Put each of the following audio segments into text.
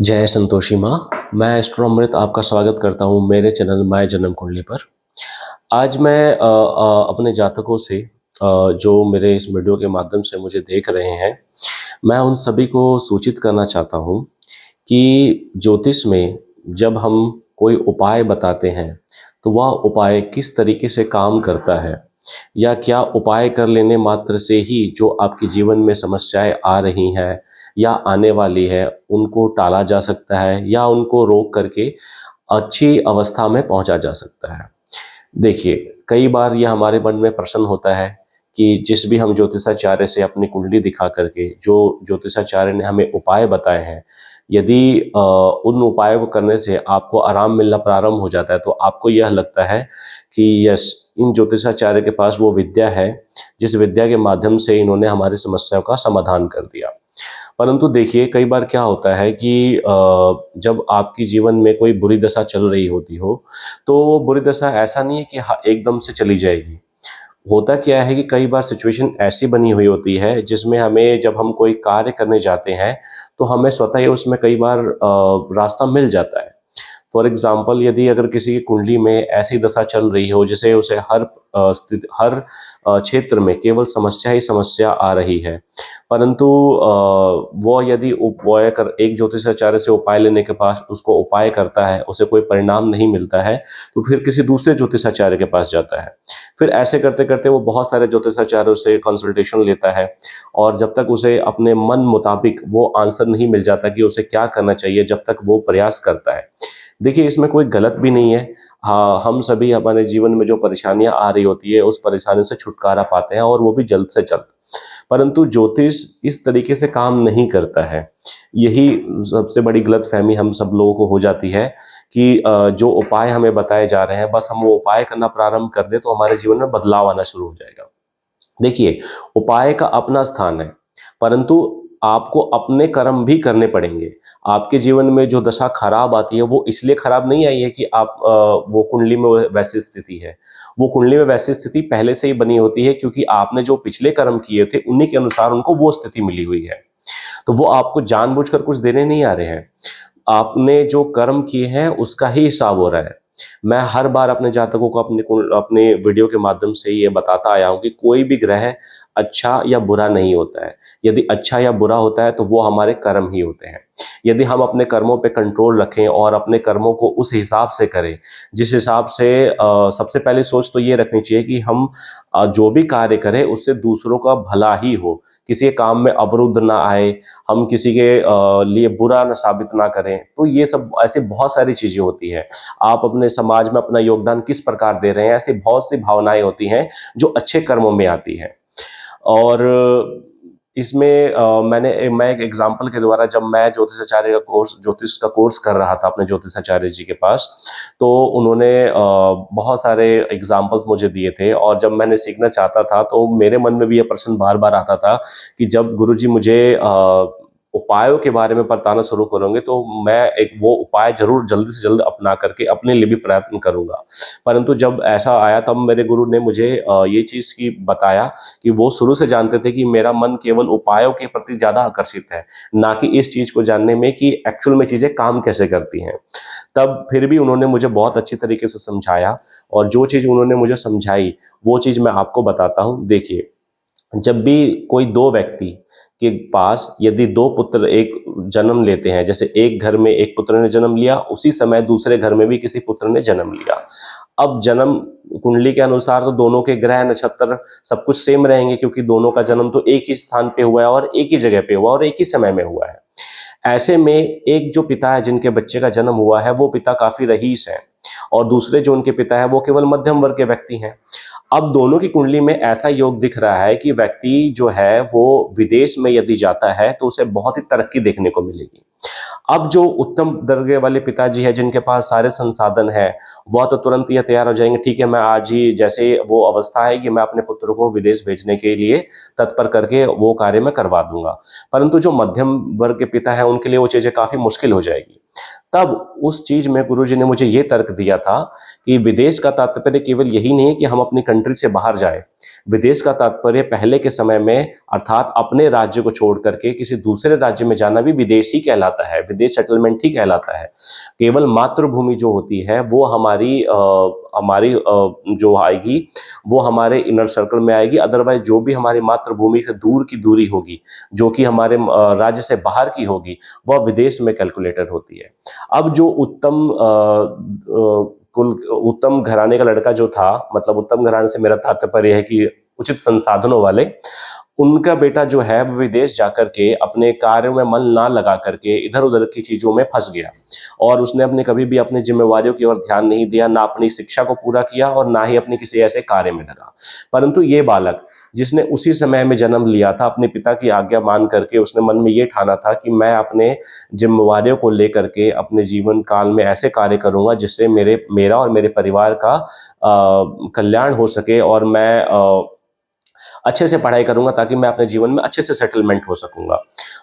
जय संतोषी माँ। मैं एस्ट्रो अमृत आपका स्वागत करता हूँ मेरे चैनल माय जन्म कुंडली पर। आज मैं अपने जातकों से जो मेरे इस वीडियो के माध्यम से मुझे देख रहे हैं, मैं उन सभी को सूचित करना चाहता हूँ कि ज्योतिष में जब हम कोई उपाय बताते हैं, तो वह उपाय किस तरीके से काम करता है, या क्या उपाय कर लेने मात्र से ही जो आपके जीवन में समस्याएं आ रही हैं या आने वाली है, उनको टाला जा सकता है या उनको रोक करके अच्छी अवस्था में पहुंचा जा सकता है। देखिए, कई बार यह हमारे मन में प्रश्न होता है कि जिस भी हम ज्योतिषाचार्य से अपनी कुंडली दिखा करके जो ज्योतिषाचार्य ने हमें उपाय बताए हैं, यदि उन उपायों को करने से आपको आराम मिलना प्रारंभ हो जाता है, तो आपको यह लगता है कि यस, इन ज्योतिषाचार्य के पास वो विद्या है जिस विद्या के माध्यम से इन्होंने हमारी समस्याओं का समाधान कर दिया। परंतु देखिए, कई बार क्या होता है कि जब आपके जीवन में कोई बुरी दशा चल रही होती हो, तो वो बुरी दशा ऐसा नहीं है कि एकदम से चली जाएगी। होता क्या है कि कई बार सिचुएशन ऐसी बनी हुई होती है जिसमें हमें, जब हम कोई कार्य करने जाते हैं, तो हमें स्वतः ही उसमें कई बार रास्ता मिल जाता है। फॉर एग्जाम्पल, यदि अगर किसी की कुंडली में ऐसी दशा चल रही हो जिसे उसे हर क्षेत्र में केवल समस्या ही समस्या आ रही है, परंतु वो यदि उपाय कर एक ज्योतिषाचार्य से उपाय लेने के पास उसको उपाय करता है, उसे कोई परिणाम नहीं मिलता है, तो फिर किसी दूसरे ज्योतिषाचार्य के पास जाता है। फिर ऐसे करते करते वो बहुत सारे ज्योतिषाचार्यों से कंसल्टेशन लेता है, और जब तक उसे अपने मन मुताबिक वो आंसर नहीं मिल जाता कि उसे क्या करना चाहिए, जब तक वो प्रयास करता है। देखिए, इसमें कोई गलत भी नहीं है। हाँ, हम सभी हमारे जीवन में जो परेशानियां आ रही होती है, उस परेशानी से छुटकारा पाते हैं, और वो भी जल्द से जल्द। परंतु ज्योतिष इस तरीके से काम नहीं करता है। यही सबसे बड़ी गलतफहमी हम सब लोगों को हो जाती है कि जो उपाय हमें बताए जा रहे हैं, बस हम वो उपाय करना प्रारंभ कर दें तो हमारे जीवन में बदलाव आना शुरू हो जाएगा। देखिए, उपाय का अपना स्थान है, परंतु आपको अपने कर्म भी करने पड़ेंगे। आपके जीवन में जो दशा खराब आती है, वो इसलिए खराब नहीं आई है कि आप वो कुंडली में वैसी स्थिति है। वो कुंडली में वैसी स्थिति पहले से ही बनी होती है, क्योंकि आपने जो पिछले कर्म किए थे, उन्हीं के अनुसार उनको वो स्थिति मिली हुई है। तो वो आपको जानबूझकर कुछ देने नहीं आ रहे हैं। आपने जो कर्म किए हैं, उसका ही हिसाब हो रहा है। मैं हर बार अपने जातकों को अपने वीडियो के माध्यम से ये बताता आया हूँ कि कोई भी ग्रह अच्छा या बुरा नहीं होता है। यदि अच्छा या बुरा होता है, तो वो हमारे कर्म ही होते हैं। यदि हम अपने कर्मों पे कंट्रोल रखें और अपने कर्मों को उस हिसाब से करें, जिस हिसाब से सबसे पहली सोच तो ये रखनी चाहिए कि हम जो भी कार्य करें, उससे दूसरों का भला ही हो, किसी के काम में अवरुद्ध ना आए, हम किसी के लिए बुरा ना साबित ना करें। तो ये सब ऐसे बहुत सारी चीजें होती हैं। आप अपने समाज में अपना योगदान किस प्रकार दे रहे हैं, ऐसी बहुत सी भावनाएं होती हैं जो अच्छे कर्मों में आती हैं। और इसमें मैं एक एग्जांपल के द्वारा, जब मैं ज्योतिष का कोर्स कर रहा था अपने ज्योतिषाचार्य जी के पास, तो उन्होंने बहुत सारे एग्जांपल्स मुझे दिए थे, और जब मैंने सीखना चाहता था, तो मेरे मन में भी यह प्रश्न बार बार आता था कि जब गुरुजी मुझे उपायों के बारे में बताना शुरू करोगे, तो मैं एक वो उपाय जरूर जल्दी से जल्द अपना करके अपने लिए भी प्रयत्न करूंगा। परंतु जब ऐसा आया, तब मेरे गुरु ने मुझे ये चीज़ की बताया कि वो शुरू से जानते थे कि मेरा मन केवल उपायों के प्रति ज़्यादा आकर्षित है, ना कि इस चीज़ को जानने में कि एक्चुअल में चीज़ें काम कैसे करती हैं। तब फिर भी उन्होंने मुझे बहुत अच्छी तरीके से समझाया, और जो चीज़ उन्होंने मुझे समझाई, वो चीज़ मैं आपको बताता हूँ। देखिए, जब भी कोई दो व्यक्ति के पास यदि दो पुत्र एक जन्म लेते हैं, जैसे एक घर में एक पुत्र ने जन्म लिया, उसी समय दूसरे घर में भी किसी पुत्र ने जन्म लिया। अब जन्म कुंडली के अनुसार तो दोनों के ग्रह नक्षत्र सब कुछ सेम रहेंगे, क्योंकि दोनों का जन्म तो एक ही स्थान पे हुआ है, और एक ही जगह पे हुआ, और एक ही समय में हुआ है। ऐसे में एक जो पिता है जिनके बच्चे का जन्म हुआ है, वो पिता काफी रईस है, और दूसरे जो उनके पिता है, वो केवल मध्यम वर्ग के व्यक्ति हैं। अब दोनों की कुंडली में ऐसा योग दिख रहा है कि व्यक्ति जो है वो विदेश में यदि जाता है, तो उसे बहुत ही तरक्की देखने को मिलेगी। अब जो उत्तम दर्जे वाले पिताजी है, जिनके पास सारे संसाधन है, वह तो तुरंत ये तैयार हो जाएंगे, ठीक है, मैं आज ही, जैसे वो अवस्था है कि मैं अपने पुत्र को विदेश भेजने के लिए तत्पर करके वो कार्य मैं करवा दूंगा। परंतु जो मध्यम वर्ग के पिता है, उनके लिए वो चीजें काफी मुश्किल हो जाएगी। तब उस चीज में गुरुजी ने मुझे ये तर्क दिया था कि विदेश का तात्पर्य केवल यही नहीं है कि हम अपनी कंट्री से बाहर जाए। विदेश का तात्पर्य पहले के समय में अर्थात अपने राज्य को छोड़ करके किसी दूसरे राज्य में जाना भी विदेश ही कहलाता है, विदेश सेटलमेंट ही कहलाता है। केवल मातृभूमि जो होती है वो हमारी जो आएगी वो हमारे इनर सर्कल में आएगी। अदरवाइज जो भी हमारी मातृभूमि से दूर की दूरी होगी, जो कि हमारे राज्य से बाहर की होगी, वह विदेश में कैलकुलेटेड होती है। अब जो उत्तम घराने का लड़का जो था, मतलब उत्तम घराने से मेरा तात्पर्य है कि उचित संसाधनों वाले, उनका बेटा जो है वो विदेश जाकर के अपने कार्य में मन ना लगा करके इधर उधर की चीजों में फंस गया, और उसने अपने कभी भी अपनी जिम्मेवारियों की ओर ध्यान नहीं दिया, ना अपनी शिक्षा को पूरा किया और ना ही अपने किसी ऐसे कार्य में लगा। परंतु ये बालक जिसने उसी समय में जन्म लिया था, अपने पिता की आज्ञा मान करके उसने मन में ये ठाना था कि मैं अपने जिम्मेवारियों को लेकर के अपने जीवन काल में ऐसे कार्य करूंगा जिससे मेरा और मेरे परिवार का कल्याण हो सके, और मैं अच्छे से पढ़ाई करूंगा ताकि मैं अपने जीवन में अच्छे से सेटलमेंट हो सकूंगा।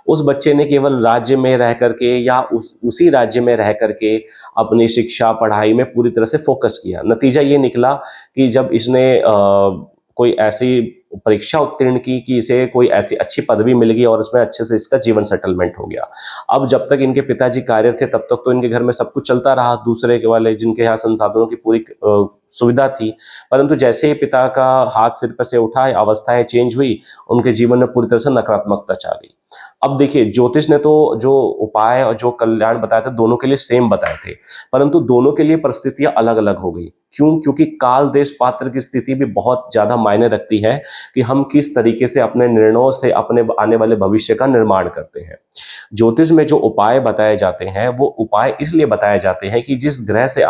उस बच्चे ने केवल राज्य में रह करके या उसी राज्य में रह करके अपनी शिक्षा पढ़ाई में पूरी तरह से फोकस किया। नतीजा ये निकला कि जब इसने कोई ऐसी परीक्षा उत्तीर्ण की कि इसे कोई ऐसी अच्छी पदवी मिल गई और उसमें अच्छे से इसका जीवन सेटलमेंट हो गया। अब जब तक इनके पिताजी कार्य थे तब तक तो इनके घर में सब कुछ चलता रहा, दूसरे के वाले जिनके यहाँ संसाधनों की पूरी सुविधा थी। परंतु जैसे ही पिता का हाथ सिर पर से उठा, अवस्थाएं चेंज हुई, उनके जीवन में पूरी तरह से नकारात्मकता छा गई। अब देखिए, ज्योतिष ने तो जो उपाय और जो कल्याण बताए थे दोनों के लिए सेम बताए थे, परंतु दोनों के लिए परिस्थितियां अलग अलग हो गई। क्यों? क्योंकि काल देश पात्र की स्थिति भी बहुत ज्यादा मायने रखती है कि हम किस तरीके से अपने निर्णयों से अपने आने वाले भविष्य का निर्माण करते हैं। ज्योतिष में जो उपाय बताए जाते हैं वो उपाय इसलिए बताए जाते हैं कि जिस ग्रह से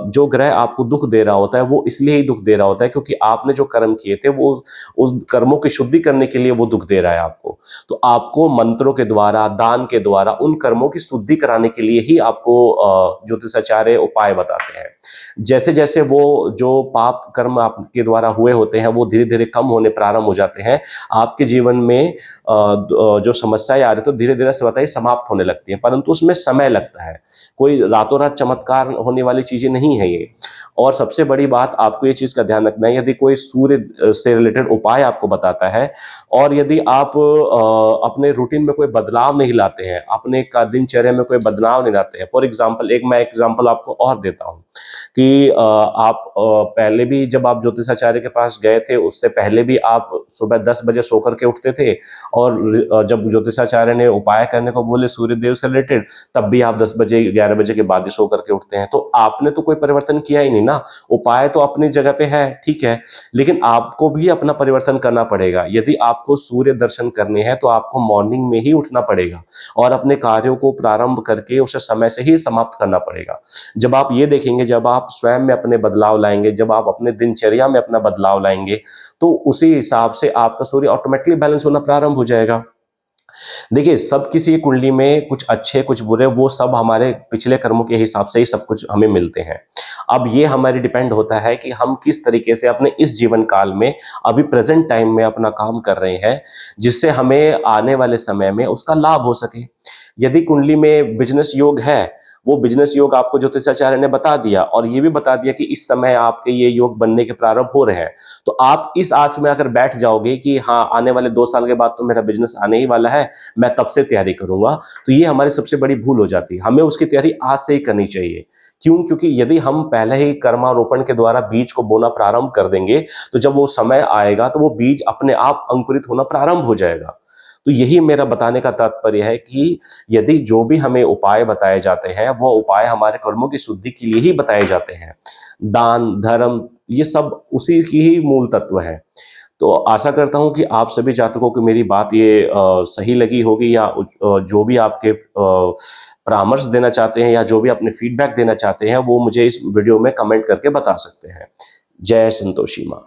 जो ग्रह आपको दुख दे रहा होता है वो इसलिए ही दुख दे रहा होता है क्योंकि आपने जो कर्म किए थे वो उस कर्मों की शुद्धि करने के लिए वो दुख दे रहा है आपको। तो आपको मंत्रों के द्वारा, दान के द्वारा उन कर्मों की शुद्धि कराने के लिए ही आपको ज्योतिषाचार्य उपाय बताते हैं। जैसे जैसे वो जो पाप कर्म आपके द्वारा हुए होते हैं वो धीरे धीरे कम होने प्रारंभ हो जाते हैं, आपके जीवन में जो समस्याएं आ रही तो धीरे धीरे से समाप्त होने लगती हैं, परंतु उसमें समय लगता है। कोई रातों रात चमत्कार होने वाली चीजें नहीं है ये। और सबसे बड़ी बात, आपको ये चीज का ध्यान रखना है, यदि कोई सूर्य से रिलेटेड उपाय आपको बताता है और यदि आप अपने रूटीन में कोई बदलाव नहीं लाते हैं, अपने का दिनचर्या में कोई बदलाव नहीं लाते हैं, फॉर एग्जाम्पल मैं एग्जाम्पल आपको और देता हूँ कि आप पहले भी जब आप ज्योतिषाचार्य के पास गए थे उससे पहले भी आप सुबह 10 बजे सो करके उठते थे, और जब ज्योतिषाचार्य ने उपाय करने को बोले सूर्य देव से रिलेटेड तब भी आप 10 बजे 11 बजे के बाद ही सो करके उठते हैं। तो आपने तो कोई परिवर्तन किया ही नहीं ना। उपाय तो अपनी जगह पे है, ठीक है, लेकिन आपको भी अपना परिवर्तन करना पड़ेगा। यदि आपको सूर्य दर्शन करने हैं तो आपको मॉर्निंग में ही उठना पड़ेगा और अपने कार्यों को प्रारंभ करके उसे समय से ही समाप्त करना पड़ेगा। जब आप ये देखेंगे, जब आप स्वयं में अपने बदलाव लाएंगे, जब आप अपने दिनचर्या में अपना बदलाव लाएंगे, तो उसी हिसाब से आपका सूर्य ऑटोमेटिकली बैलेंस होना प्रारंभ हो जाएगा। देखिए, सब किसी कुंडली में कुछ अच्छे कुछ बुरे, वो सब हमारे पिछले कर्मों के हिसाब से ही सब कुछ हमें मिलते हैं। अब ये हमारी डिपेंड होता है कि हम किस तरीके से अपने इस जीवन काल में अभी प्रेजेंट टाइम में अपना काम कर रहे हैं जिससे हमें आने वाले समय में उसका लाभ हो सके। यदि कुंडली में बिजनेस योग है, वो बिजनेस योग आपको ज्योतिषाचार्य ने बता दिया और ये भी बता दिया कि इस समय आपके ये योग बनने के प्रारंभ हो रहे हैं, तो आप इस आस में अगर बैठ जाओगे कि हाँ आने वाले 2 साल के बाद तो मेरा बिजनेस आने ही वाला है, मैं तब से तैयारी करूंगा, तो ये हमारी सबसे बड़ी भूल हो जाती है। हमें उसकी तैयारी आज से ही करनी चाहिए। क्यों? क्योंकि यदि हम पहले ही कर्मारोपण के द्वारा बीज को बोना प्रारंभ कर देंगे तो जब वो समय आएगा तो वो बीज अपने आप अंकुरित होना प्रारंभ हो जाएगा। तो यही मेरा बताने का तात्पर्य है कि यदि जो भी हमें उपाय बताए जाते हैं वो उपाय हमारे कर्मों की शुद्धि के लिए ही बताए जाते हैं। दान धर्म ये सब उसी की ही मूल तत्व है। तो आशा करता हूं कि आप सभी जातकों को मेरी बात ये सही लगी होगी, या जो भी आपके परामर्श देना चाहते हैं या जो भी अपने फीडबैक देना चाहते हैं वो मुझे इस वीडियो में कमेंट करके बता सकते हैं। जय संतोषी माँ।